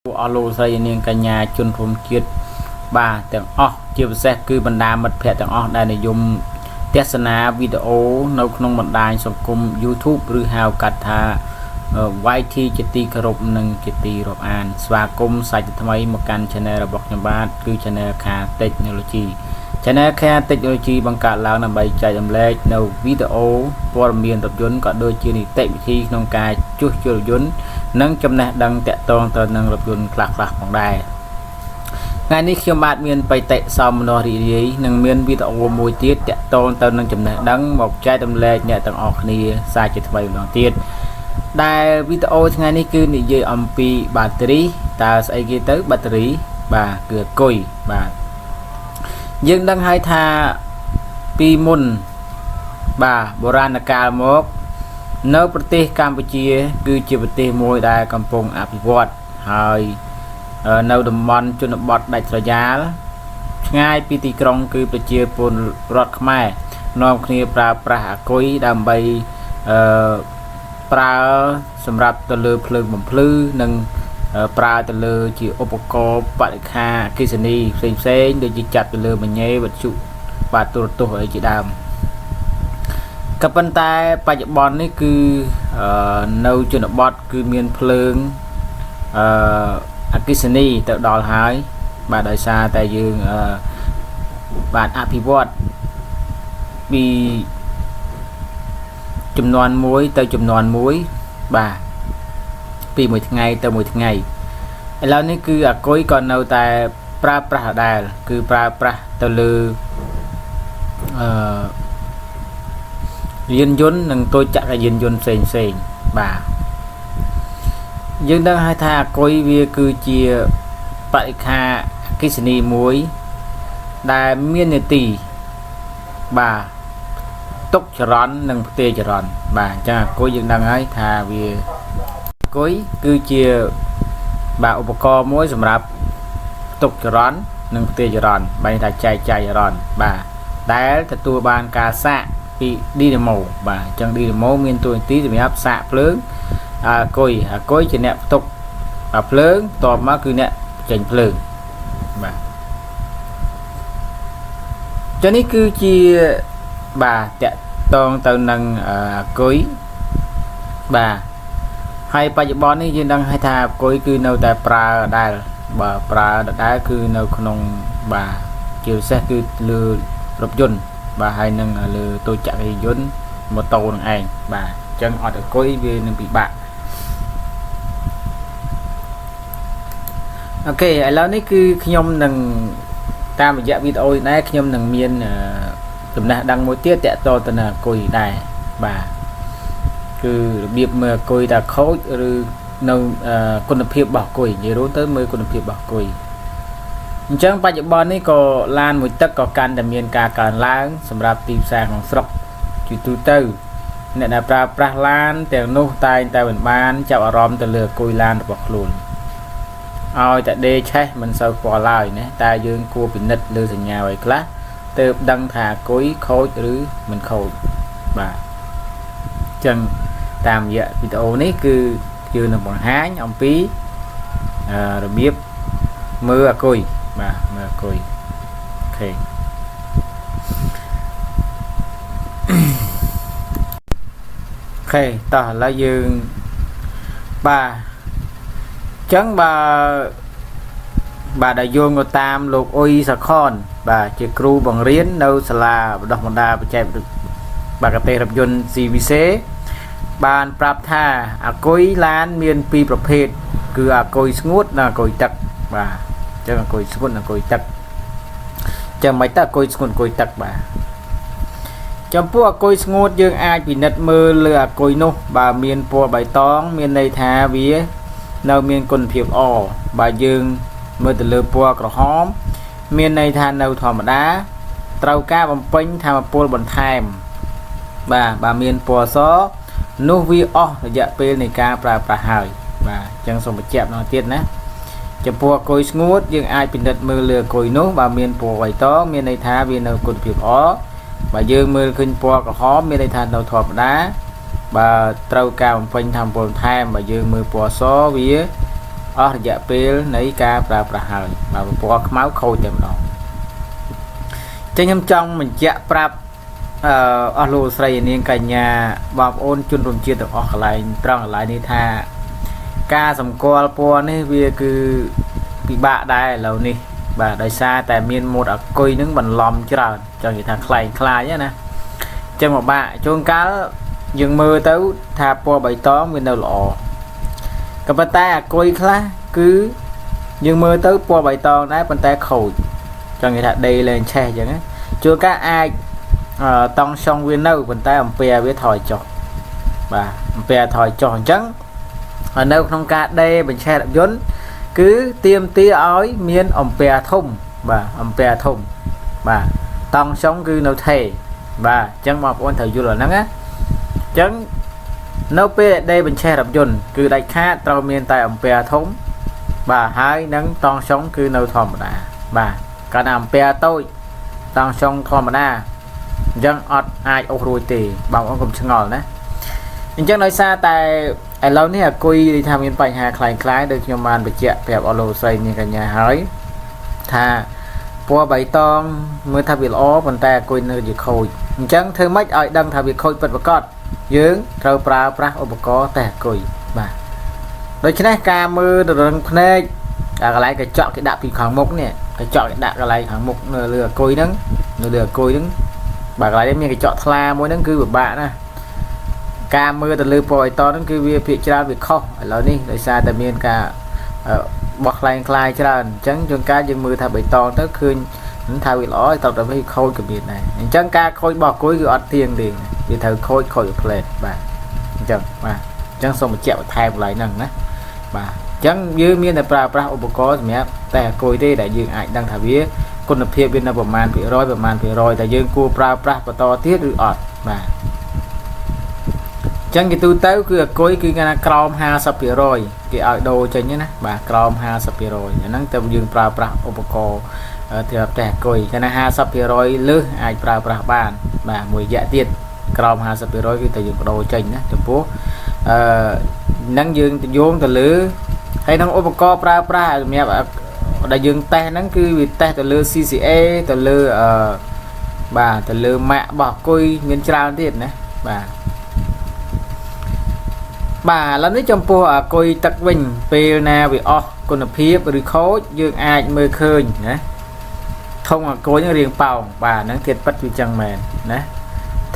អស់លោកស្រីនាងកញ្ញាជនរួមជាតិបាទទាំងអស់ជាពិសេសគឺបណ្ដាមិត្តភ័ក្តិទាំងអស់ដែលនិយមទស្សនាវីដេអូនៅក្នុងបណ្ដាញសង្គម YouTube ឬហៅកាត់ថា YT ជាទីគោរពនិងជាទីរាប់អានស្វាគមន៍សាច់ថ្មីមកកាន់ Channel របស់ខ្ញុំបាទគឺ Channel ខា Technology Channel ខា Technology បង្កើតឡើងដើម្បីចែករំលែកនៅវីដេអូព័ត៌មានរថយន្តក៏ដូចជានីតិវិធីក្នុងការជួសជុលរថយន្តនិងចំណេះដឹងតាក់ទងទៅនឹងរថយន្តខ្លះៗផងដែរថ្ងៃនេះខ្ញុំបាទមានបេតិសោមនស្សរីករាយនិងមានវីដេអូមួយទៀតតាក់ទងទៅនឹងចំណេះដឹងមកចែករំលែកអ្នកទាំងអស់គ្នាសាជាថ្មីម្ដងទៀតដែលវីដេអូថ្ងៃនេះគឺនិយាយអំពីបាតេរីតើស្អីគេទៅបាតេរីបាទគឺអគុយបាទយើងដឹងហើយថាពីមុនបាទបុរាណកាលមកនៅប្រទេសកម្ពុជាគឺជាប្រទេសមួយដែលកំពុងអភិវឌ្ឍហើយនៅតំបន់ជនបទដាច់ស្រយាលឆ្ងាយពីទីក្រុងគឺប្រជាពលរដ្ឋខ្មែរនាំគ្នាប្រើប្រាស់អគុយដើម្បីប្រើសម្រាប់ទៅលើភ្លើងបំភ្លឺនិងប្រើទៅលើជាឧបករណ៍បរិក្ខារអគ្គិសនីផ្សេងៗដូចជាចាត់ទៅលើមញ៉េវត្ថុបាទទូរទស្សន៍អីជាដើមក៏ប៉ុន្តែបច្ចុប្បន្ននេះគឺនៅជនបទគឺមានភ្លើងអគ្គិសនីទៅដល់ហើយបាទដោយសារតែយើងបាទអភិវឌ្ឍពីចំនួនមួយទៅចំនួនមួយបាទពីមួយថ្ងៃទៅមួយថ្ងៃឥឡូវនេះគឺអគុយក៏នៅតែប្រើប្រាស់ដដែលគឺប្រើប្រាស់ទៅលើយានយន្តនិងតូចចក្រយានយន្តផ្សេងបាទយើងដឹងហើយថាអគុយវាគឺជាបរិក្ខារអគ្គិសនីមួយដែលមាននីតិបាទទុកចរន្តនិងផ្ទេរចរន្តបាទអញ្ចឹងអគុយយើងដឹងហើយថាវាអគុយគឺជាបាទឧបករណ៍មួយសម្រាប់ទុកចរន្តនិងផ្ទេរចរន្តបែរថាចែកចាយចរន្តបាទដែលទទួលបានការសាកពីឌីណាម៉ូបាទអញ្ចឹងឌីណាម៉ូមានតួនាទីសម្រាប់សាកភ្លើងអគុយជាអ្នកផ្ទុកភ្លើងតបមកគឺអ្នកចេញភ្លើងបាទចឹងនេះគឺជាបាទតកតងទៅនឹងអគុយបាទហើយបច្ចុប្បន្ននេះយើងដឹងហើយថាអគុយគឺនៅតែប្រើដដែលបាទប្រើដដែលគឺនៅក្នុងបាទជាពិសេសគឺលើរថយន្តបាទហើយនឹងលើតូចចក្រយានយន្តម៉ូតូនឹងឯងបាទអញ្ចឹងអត់អគុយវានឹងពិបាកអូខេឥឡូវនេះគឺខ្ញុំនឹងតាមរយៈវីដេអូនេះដែរខ្ញុំនឹងមានចំណេះដឹងមួយទៀតតកតទៅនឹងអគុយដែរបាទគឺរបៀបមើលអគុយថាខូចឬនៅគុណភាពរបស់អគុយនិយាយរួមទៅមើលគុណភាពរបស់អគុយអញ្ចឹងបច្ចុប្បន្ននេះក៏ឡានមួយទឹកក៏កាន់តែមានការកើនឡើងសម្រាប់ទីផ្សារក្នុងស្រុកជាទូទៅអ្នកដែលប្រើប្រាស់ឡានទាំងនោះតែងតែមិនបានចាប់អារម្មណ៍ទៅលើអគុយឡានរបស់ខ្លួនឲ្យតែដេឆេះមិនសូវស្គាល់ឡើយណាតែយើងគួរពិនិត្យលើសញ្ញាអ្វីខ្លះទើបដឹងថាអគុយខូចឬមិនខូចបាទអញ្ចឹងតាមរយៈវីដេអូនេះគឺយើងនឹងបង្ហាញអំពីរបៀបមើលអគុយបាទមើលអគុយអូខេតោះឥឡូវយើងបាទចឹងបាទដែលយោងទៅតាមលោកអ៊ុយសាខនបាទជាគ្រូបង្រៀននៅសាលាបណ្ដុះបណ្ដាលបច្ចេកវិទ្យាបាទកទេរថយន្ត CVC បានប្រាប់ថាអគុយឡានមានពីរប្រភេទគឺអគុយស្ងួតនិងអគុយទឹកបាទអញ្ចឹងអគុយស្ងួតនិងអគុយទឹកចាំមិនទៅអគុយស្ងួតអគុយទឹកបាទចំពោះអគុយស្ងួតយើងអាចពិនិត្យមើលលើអគុយនោះបើមានពណ៌បៃតងមានន័យថាវានៅមានគុណភាពល្អបើយើងមើលទៅលើពណ៌ក្រហមមានន័យថានៅធម្មតាត្រូវការបំពេញធម្មពលបន្ថែមបាទបើមានពណ៌សនោះវាអស់រយៈពេលនៃការប្រើប្រាស់ហើយបាទអញ្ចឹងសូមបញ្ជាក់ម្ដងទៀតណាចំពោះអគុយស្ងួតយើងអាចពិនិត្យមើលលើអគុយនោះបើមានពណ៌បៃតងមានន័យថាវានៅគុណភាពល្អបើយើងមើលឃើញពណ៌ក្រហមមានន័យថានៅធម្មតាបើត្រូវការបំពេញធម្មពលបន្ថែមបើយើងមើលពណ៌សវា អស់រយៈពេលនៃការប្រើប្រាស់ហើយបាទពណ៌ខ្មៅខូចតែម្ដងចឹងខ្ញុំចង់បញ្ជាក់ប្រាប់អស់លោកស្រីនាងកញ្ញាបងប្អូនជនរួមជាតិទាំងអស់កន្លែងត្រង់កន្លែងនេះថាការសម្គាល់ពណ៌នេះវាគឺពិបាកដែរឥឡូវនេះបាទដោយសារតែមានម៉ូតអាគុយនឹងបន្លំច្រើនចង់និយាយថាខ្លែងខ្លាយណាចឹងមកបាក់ជួនកាលយើងមើលទៅថាពណ៌បៃតងវានៅល្អក៏ប៉ុន្តែអាគុយខ្លះគឺយើងមើលទៅពណ៌បៃតងដែរប៉ុន្តែខូចចង់និយាយថាដេលែងឆេះចឹងណាជួនកាលអាចតង់សុងវានៅប៉ុន្តែអំពែវាថយចុះបាទអំពែថយចុះអញ្ចឹងនៅក្នុងការដេបញ្ឆេះរថយន្តគឺទៀមទាឲ្យមានអំពែធំបាទអំពែធំបាទតង់សុងគឺនៅថេបាទអញ្ចឹងបងប្អូនត្រូវយល់អាហ្នឹងណាអញ្ចឹងនៅពេលដេបញ្ឆេះរថយន្តគឺដាច់ខាតត្រូវមានតែអំពែធំបាទហើយនឹងតង់សុងគឺនៅធម្មតាបាទកាលណាអំពែតូចតង់សុងធម្មតាអញ្ចឹងអត់អាចអូសរួចទេបងប្អូនកុំឆ្ងល់ណាអញ្ចឹងដោយសារតែឥឡូវនេះអាគុយថាមានបញ្ហាคล้ายៗដូចខ្ញុំបានបញ្ជាក់ប្រាប់អស់លោកស្រីនាងកញ្ញាហើយថាពណ៌បៃតងមើលថាវាល្អប៉ុន្តែអាគុយនៅជាខូចអញ្ចឹងធ្វើម៉េចឲ្យដឹងថាវាខូចពិតប្រាកដយើងត្រូវប្រើប្រាស់ឧបករណ៍តេស្តអាគុយបាទដូច្នេះការមើលរឹងភ្នែកកន្លែងកញ្ចក់គេដាក់ពីខាងមុខនេះកញ្ចក់គេដាក់កន្លែងខាងមុខនៅលើអាគុយហ្នឹងនៅលើអាគុយហ្នឹងបាទកន្លែងនេះមានកញ្ចក់ថ្លាមួយហ្នឹងគឺពិបាកណាការមើលទៅលើពណ៌បៃតងហ្នឹងគឺវាភាគច្រើនវាខុសឥឡូវនេះដោយសារតែមានការបោះខ្លែងខ្លាយច្រើនអញ្ចឹងជួនកាលយើងមើលថាបៃតងទៅឃើញថាវាល្អតតែវាខូចក៏មានដែរអញ្ចឹងការខូចរបស់គុយគឺអត់ទៀងទេវាត្រូវខូចផ្លែតបាទអញ្ចឹងបាទអញ្ចឹងសូមបញ្ជាក់បន្ថែមកន្លែងហ្នឹងណាបាទអញ្ចឹងយើងមានតែប្រើប្រាស់ឧបករណ៍សម្រាប់តែគុយទេដែលយើងអាចដឹងថាវាគុណភាពវានៅប្រមាណភាគរយតែយើងគួរប្រើប្រាស់បន្តទៀតឬអត់បាទចឹងគេទូទៅគឺអាគុយគឺគេថាក្រោម 50% គេឲ្យដូរចេញណាបាទក្រោម 50% អាហ្នឹងតែយើងប្រើប្រាស់ឧបករណ៍ទៅតែអាគុយគេថា 50% លើសអាចប្រើប្រាស់បានបាទមួយរយៈទៀតក្រោម 50% គឺតែយើងបដូរចេញណាចំពោះហ្នឹងយើងយោងទៅលើហើយក្នុងឧបករណ៍ប្រើប្រាស់សម្រាប់ដែលយើងតេស្តហ្នឹងគឺវាតេស្តទៅលើ CCA ទៅលើបាទទៅលើម៉ាករបស់អាគុយមានច្រើនទៀតណាបាទបាទឥឡូវនេះចំពោះអាគុយទឹកវិញពេលណាវាអស់គុណភាពឬខូចយើងអាចមើលឃើញណាធុងអាគុយនឹងរាងប៉ោងបាទហ្នឹងទៀតប៉ិតវាចឹងមែនណា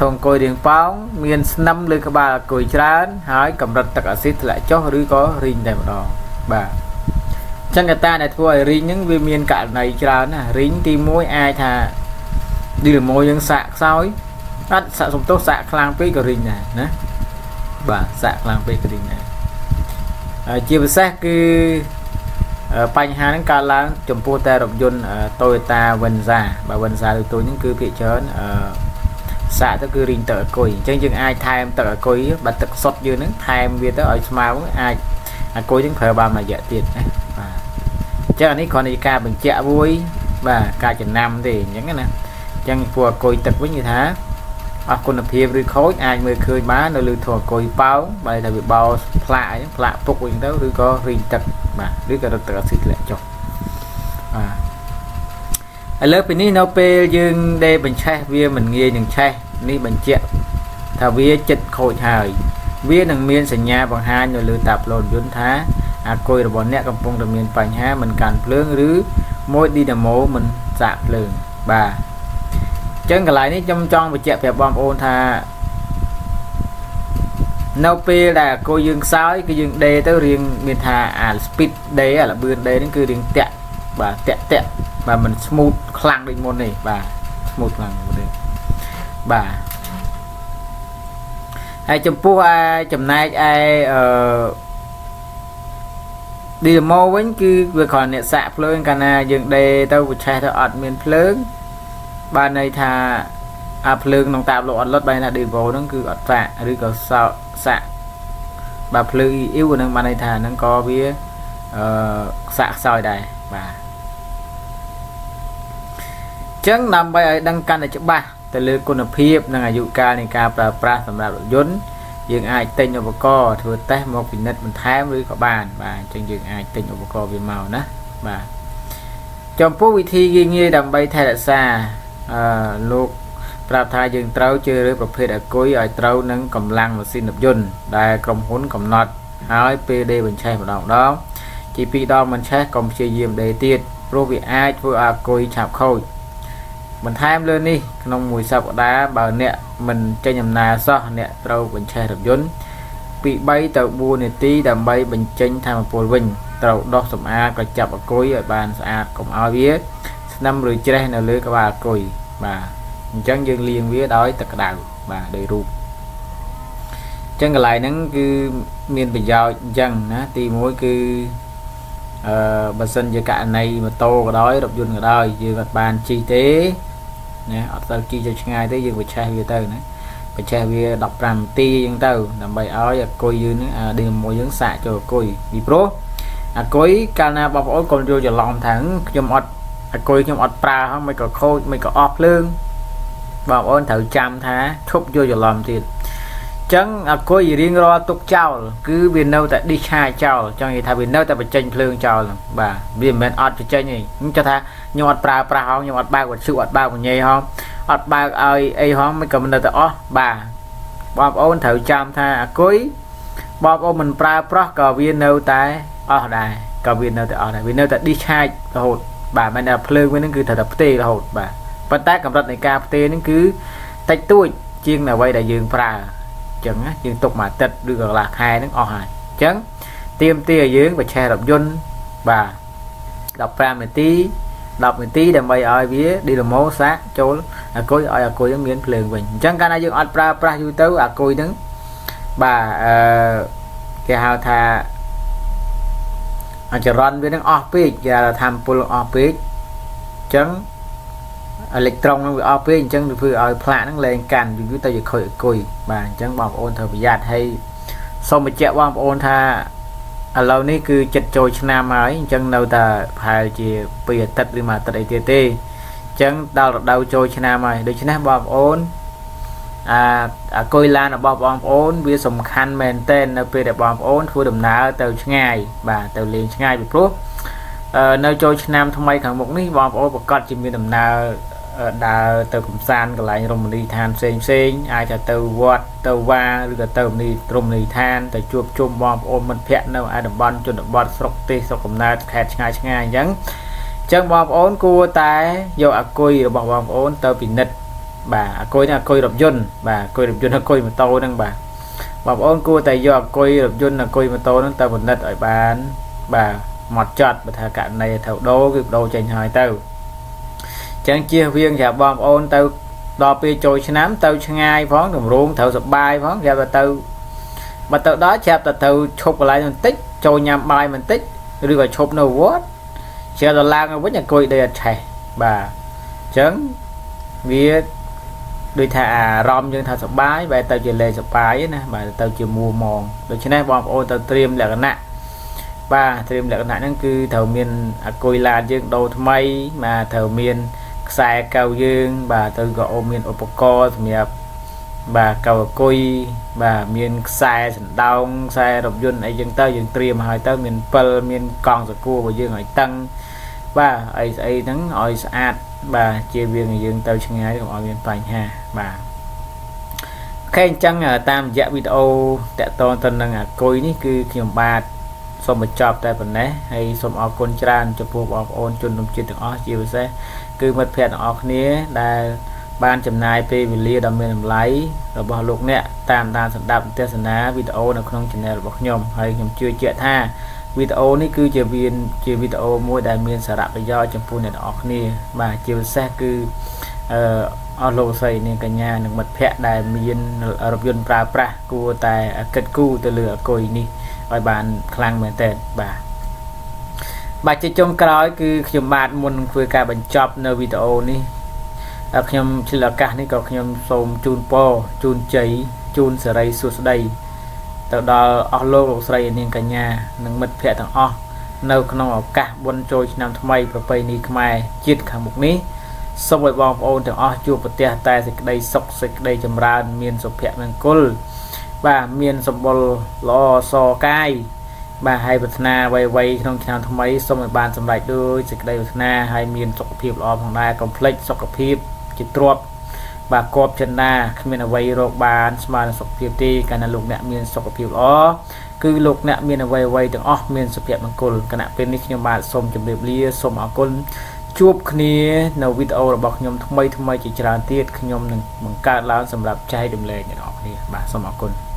ធុងអាគុយរាងប៉ោងមានស្នឹមលើក្បាលអាគុយច្រើនហើយកម្រិតទឹកអាស៊ីតធ្លាក់ចុះឬក៏រីងតែម្ដងបាទចឹងកត្តាដែលធ្វើឲ្យរីងហ្នឹងវាមានករណីច្រើនណារីងទី1អាចថាឌីលម៉ូយើងសាកខ្សោយអត់សាកសំទោសសាកខ្លាំងពេកក៏រីងដែរណាបាទសាក់ខ្លាំងពេកក៏រីងដែរជាពិសេសគឺបញ្ហាហ្នឹងកើតឡើងចំពោះតែរថយន្ត Toyota Venza បាទ Venza ទូទៅហ្នឹងគឺភាគច្រើនសាក់ទៅគឺរីងទឹកអាគុយអញ្ចឹងយើងអាចថែមទឹកអាគុយបើទឹកសុទ្ធយើងហ្នឹងថែមវាទៅឲ្យស្មើអាចអាគុយហ្នឹងប្រើបានមួយរយៈទៀតណាបាទអញ្ចឹងអានេះគ្រាន់តែការបញ្ជាក់មួយបាទការចំណាំទេអញ្ចឹងណាអញ្ចឹងពួកអាគុយទឹកវិញគឺថាអស់គុណភាពឬខូចអាចមើលឃើញបាននៅលើធុងអាគុយប៉ោងបើតែវាបោផ្លាកផ្លាកពុកវិញទៅឬក៏រីងទឹកបាទឬក៏រត់ទឹកអាស៊ីតធ្លាក់ចុះបាទឥឡូវពីនេះនៅពេលយើងដេបញ្ឆេះវាមិនងាយនឹងឆេះនេះបញ្ជាក់ថាវាចិត្តខូចហើយវានឹងមានសញ្ញាបង្ហាញនៅលើតាប់ឡូតយន្តថាអាគុយរបស់អ្នកកំពុងតែមានបញ្ហាមិនកាន់ភ្លើងឬម៉ូឌីណាម៉ូមិនសាកភ្លើងបាទចឹងកន្លែងនេះខ្ញុំចង់បញ្ជាក់ប្រាប់បងប្អូនថានៅពេលដែលអាគុយយើងខ្សោយគឺយើងដេទៅរៀងមានថាអា speed ដេអាលបឿនដេហ្នឹងគឺរៀងតាក់បាទតាក់បាទមិន smooth ខ្លាំងដូចមុនទេបាទ smooth ខ្លាំងទេបាទហើយចំពោះចំណែកdemo វិញគឺវាគ្រាន់អ្នកសាក់ភ្លើងកាលណាយើងដេទៅវាឆេះទៅអត់មានភ្លើងបានន័យថាអាភ្លើងក្នុងតាបលោកអត់លុតបានថា demo ហ្នឹងគឺអត់សាក់ឬក៏សាក់បាទភ្លើង EQ ហ្នឹងបានន័យថាហ្នឹងក៏វាសាក់ខ្សោយដែរបាទអញ្ចឹងដើម្បីឲ្យដឹងកាន់តែច្បាស់ទៅលើគុណភាពនិងអាយុកាលនៃការប្រើប្រាស់សម្រាប់រថយន្ត យើងអាចទិញឧបករណ៍ធ្វើតេស្តមកពិនិត្យបន្ថែមឬក៏បានបាទអញ្ចឹងយើងអាចទិញឧបករណ៍វាមកណាបាទចំពោះវិធីងាយដើម្បីថែរក្សាលោកប្រាប់ថាយើងត្រូវជ្រើសរើសប្រភេទអាគុយឲ្យត្រូវនឹងកម្លាំងម៉ាស៊ីនរថយន្តដែលក្រុមហ៊ុនកំណត់ហើយពេលដេរបញ្ឆេះម្ដងជា2ដងមិនឆេះកុំព្យាយាមដេរទៀតព្រោះវាអាចធ្វើឲ្យអាគុយឆាប់ខូចបន្ថែមលើនេះក្នុងមួយសប្តាហ៍បើអ្នកមិនចេញដំណើរសោះអ្នកត្រូវបញ្ឆេះរថយន្តពី3ទៅ4នាទីដើម្បីបញ្ចេញថាមពលវិញត្រូវដោះសម្អាតក៏ចាប់អាគុយឲ្យបានស្អាតកុំឲ្យវាស្នឹមឬច្រេះនៅលើក្បាលអាគុយបាទអញ្ចឹងយើងលាងវាដោយទឹកក្តៅបាទដោយរូបអញ្ចឹងកន្លែងហ្នឹងគឺមានប្រយោជន៍អញ្ចឹងណាទី1គឺបើសិនជាករណីម៉ូតូក៏ដោយរថយន្តក៏ដោយយើងអត់បានជិះទេណាអត់ទៅជិះទៅឆ្ងាយទេយើងបញ្ឆេះវាទៅណាបញ្ឆេះវា15នាទីអញ្ចឹងទៅដើម្បីឲ្យអាគុយយើងនឹងដេមួយយើងសាកចូលអាគុយពីព្រោះអាគុយកាលណាបងប្អូនកុំយល់ច្រឡំថាខ្ញុំអត់អាគុយខ្ញុំអត់ប្រើហ្នឹងមិនក៏ខូចមិនក៏អស់ភ្លើងបងប្អូនត្រូវចាំថាឈប់យល់ច្រឡំទៀតចឹងអាគុយរៀងរាល់ទុកចោលគឺវានៅតែឌីឆាយចោលចឹងនិយាយថាវានៅតែបញ្ចេញភ្លើងចោលបាទវាមិនមែនអត់បញ្ចេញទេខ្ញុំចង់ថាខ្ញុំអត់ប្រើប្រាស់ហងខ្ញុំអត់បើកវត្ថុអត់បើកបញ្ញាហងអត់បើកឲ្យអីហងមិនក៏មិននៅតែអស់បាទបងប្អូនត្រូវចាំថាអាគុយបងប្អូនមិនប្រើប្រាស់ក៏វានៅតែអស់ដែរក៏វានៅតែអស់ដែរវានៅតែឌីឆាយរហូតបាទមិនថាភ្លើងវានឹងគឺត្រូវតែផ្ទេររហូតបាទប៉ុន្តែកម្រិតនៃការផ្ទេរនឹងគឺតិចតួចជាងអ្វីដែលយើងប្រើចឹងណាយើងទុកមួយអាទិត្យឬក៏កន្លះខែហ្នឹងអស់ហើយអញ្ចឹងទៀមទាយើងបញ្ឆេះរថយន្តបាទ15នាទី10នាទីដើម្បីឲ្យវាឌីណាម៉ូសាកចូលអាគុយឲ្យអាគុយហ្នឹងមានភ្លើងវិញអញ្ចឹងកាលណាយើងអត់ប្រើប្រាស់យូរទៅអាគុយហ្នឹងបាទគេហៅថាអាចរ៉ន់វានឹងអស់ពេកគេថាធម្មពលអស់ពេកអញ្ចឹងអេឡិចត្រូននឹងវាអស់ពេកអញ្ចឹងវាធ្វើឲ្យផ្លាកហ្នឹងលែងកាន់យូរទៅវាខូចអាគុយបាទអញ្ចឹងបងប្អូនត្រូវប្រយ័ត្នហើយសូមបញ្ជាក់បងប្អូនថាឥឡូវនេះគឺចិត្តចូលឆ្នាំហើយអញ្ចឹងនៅតែប្រហែលជា2អាទិត្យឬមួយអាទិត្យអីទៀតទេអញ្ចឹងដល់រដូវចូលឆ្នាំហើយដូច្នេះបងប្អូនអាគុយឡានរបស់បងប្អូនវាសំខាន់មែនទែននៅពេលដែលបងប្អូនធ្វើដំណើរទៅឆ្ងាយបាទទៅលេងឆ្ងាយពីព្រោះនៅចូលឆ្នាំថ្មីខាងមុខនេះបងប្អូនប្រកាសជាមានដំណើរដើរទៅកំសាន្តកន្លែងរមណីយដ្ឋានផ្សេងអាចទៅវត្តទៅវាឬក៏ទៅរមណីយដ្ឋានទៅជួបជុំបងប្អូនមិត្តភ័ក្តិនៅឯតំបន់ជនបទស្រុកទេសស្រុកកំណើតខេត្តឆ្ងាយអញ្ចឹងបងប្អូនគួរតែយកអាគុយរបស់បងប្អូនទៅពិនិត្យបាទអាគុយនេះអាគុយរថយន្តបាទអាគុយរថយន្តអាគុយម៉ូតូហ្នឹងបាទបងប្អូនគួរតែយកអាគុយរថយន្តអាគុយម៉ូតូហ្នឹងទៅពិនិត្យឲ្យបានបាទមកចត់បើថាករណីត្រូវដូរគឺដូរចេញហើយទៅចឹងជៀសវាងចាបងប្អូនទៅដល់ពេលចូលឆ្នាំទៅឆ្ងាយផងតម្រងត្រូវសបាយផងគេទៅបើទៅដល់ចាប់ទៅឈប់កន្លែងបន្តិចចូលញ៉ាំបាយបន្តិចឬក៏ឈប់នៅវត្តជាដល់ឡើងវិញអាគុយដេកអត់ឆេះបាទអញ្ចឹងវាដូចថាអារម្មណ៍យើងថាសបាយបែរទៅជាលេងសបាយណាបាទទៅជាមួម៉ងដូច្នេះបងប្អូនទៅត្រៀមលក្ខណៈបាទត្រៀមលក្ខណៈហ្នឹងគឺត្រូវមានអាគុយឡានយើងដូរថ្មីបាទត្រូវមានខ្សែកៅយើងបាទទៅក៏អូមានឧបករណ៍សម្រាប់បាទកៅអាគុយបាទមានខ្សែសណ្ដោងខ្សែរថយន្តអីចឹងទៅយើងត្រៀមឲ្យទៅមានពិលមានកង់សកួររបស់យើងឲ្យតឹងបាទអីស្អីហ្នឹងឲ្យស្អាតបាទជាវាងយើងទៅឆ្ងាយកុំឲ្យមានបញ្ហាបាទអូខេអញ្ចឹងតាមរយៈវីដេអូតកតងទៅនឹងអាគុយនេះគឺខ្ញុំបាទសូមបញ្ចប់តែប៉ុណ្ណេះហើយសូមអរគុណច្រើនចំពោះបងប្អូនជនរួមជាតិទាំងអស់ជាពិសេសគឺមិត្តភ័ក្តិទាំងអស់គ្នាដែលបានចំណាយពេលវេលាដ៏មានតម្លៃរបស់លោកអ្នកតាមដានស្ដាប់ទស្សនាវីដេអូនៅក្នុង channel របស់ខ្ញុំហើយខ្ញុំជឿជាក់ថាវីដេអូនេះគឺជាវីដេអូមួយដែលមានសារៈប្រយោជន៍ចំពោះអ្នកទាំងអស់គ្នាបាទជាពិសេសគឺអស់លោកស្រីនាងកញ្ញានិងមិត្តភ័ក្តិដែលមានរថយន្តប្រើប្រាស់គួរតែគិតគូរទៅលើអាគុយនេះឲ្យបានខ្លាំងមែនទែនបាទជាចុងក្រោយគឺខ្ញុំបាទមុនធ្វើការបញ្ចប់នៅវីដេអូនេះខ្ញុំឆ្លៀតឱកាសនេះក៏ខ្ញុំសូមជូនពរជូនជ័យជូនសេរីសួស្តីទៅដល់អស់លោកស្រីនាងកញ្ញានិងមិត្តភ័ក្តិទាំងអស់នៅក្នុងឱកាសបុណ្យចូលឆ្នាំថ្មីប្រពៃណីខ្មែរជាតិខាងមុខនេះសូមឲ្យបងប្អូនទាំងអស់ជួបប្រទះតែសេចក្តីសុខសេចក្តីចម្រើនមានសុភមង្គល បាទមានសម្បុរល្អសកាយបាទហើយប្រាថ្នាអ្វីៗក្នុងឆ្នាំថ្មីសូមឲ្យបានសម្រេចដោយសេចក្តីប្រាថ្នាហើយមានសុខភាពល្អផងដែរកុំភ្លេចសុខភាពជាទ្រព្យបាទគប់ចិន្តាគ្មានអ្វីរកបានស្មើនឹងសុខភាពទេកាលណាលោកអ្នកមានសុខភាពល្អគឺលោកអ្នកមានអ្វីៗទាំងអស់មានសុភមង្គលគណៈពេលនេះខ្ញុំបាទសូមជម្រាបលាសូមអរគុណជួបគ្នានៅវីដេអូរបស់ខ្ញុំថ្មីជាច្រើនទៀតខ្ញុំនឹងបង្កើតឡើងសម្រាប់ចែករំលែកអ្នកនរគ្នាបាទសូមអរគុណ